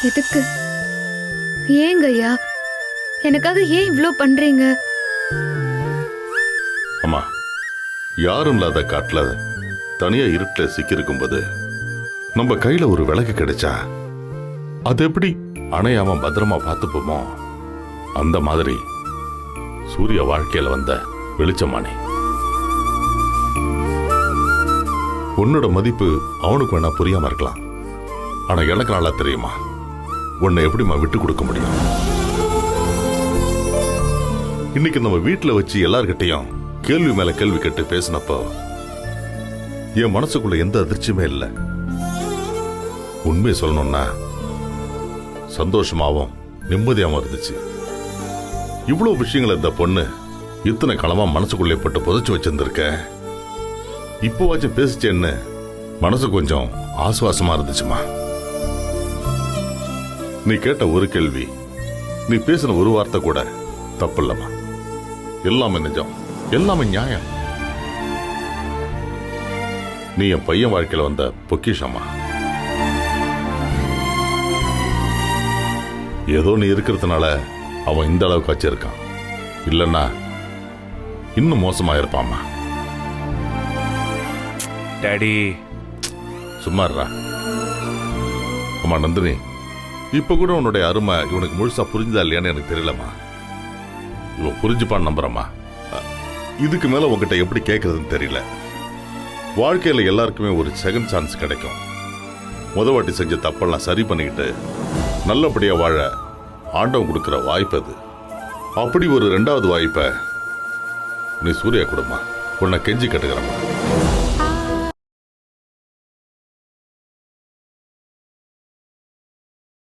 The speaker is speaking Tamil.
எதுக்கு? ஏங்க ஐயா, எனக்காக ஏன் இவ்ளோ பண்றீங்க? அம்மா, யாரும் இல்லாத காட்டுல தனியா இருட்டுல சிக்கிருக்கும் போது நம்ம கையில ஒரு விளக்கு கிடைச்சா அது எப்படி அணையாம பத்திரமா பார்த்துப்போமோ, அந்த மாதிரி சூரிய வாழ்க்கையில வந்த வெளிச்சமானே. உன்னோட மதிப்பு அவனுக்கு வேணா புரியாம இருக்கலாம், ஆனா எனக்கு நல்லா தெரியுமா உன்னை எப்படிமா விட்டு கொடுக்க முடியும். இன்னைக்கு நம்ம வீட்டுல வச்சு எல்லார்கிட்டையும் கேள்வி மேல கேள்வி கேட்டு பேசினப்போ என் மனசுக்குள்ள எந்த அதிர்ச்சியுமே இல்லை. உண்மையை சொல்லணும்னா சந்தோஷமாவும் நிம்மதியாவும் இருந்துச்சு. இவ்வளவு விஷயங்கள் இந்த பொண்ணு இத்தனை காலமா மனசுக்குள்ளே போட்டு புதைச்சு வச்சிருந்திருக்க, இப்போவாச்சும் பேசிச்சேன்னு மனசு கொஞ்சம் ஆசுவாசமா இருந்துச்சுமா. நீ கேட்ட ஒரு கேள்வி, நீ பேசின ஒரு வார்த்தை கூட தப்பு இல்லம்மா. எல்லாமே நிஜம், எல்லாமே நியாயம். நீ என் பையன் வாழ்க்கையில வந்த பொக்கிஷமா. ஏதோ நீ இருக்கிறதுனால அவன் இந்த அளவுக்கு வச்சிருக்கான், இல்லைன்னா இன்னும் மோசமா இருப்பாமா. டாடி சும்மா இருடா. அம்மா நந்தினி, இப்ப கூட உன்னுடைய அருமை இவனுக்கு முழுசா புரிஞ்சதா இல்லையான்னு எனக்கு தெரியலம்மா. இவன் புரிஞ்சுப்பான்னு நம்புறம்மா. இதுக்கு மேல உங்ககிட்ட எப்படி கேட்கறதுன்னு தெரியல. வாழ்க்கையில எல்லாருக்குமே ஒரு செகண்ட் சான்ஸ் கிடைக்கும். வாட்டி செஞ்ச தப்பெல்லாம் சரி பண்ணிக்கிட்டு நல்லபடியா வாழ ஆண்டவன் கொடுக்கிற வாய்ப்பு அது. அப்படி ஒரு 2வது வாய்ப்பை நீ சூர்யா கொடுமா. உன்னை கெஞ்சி கட்டுக்கிறம்மா.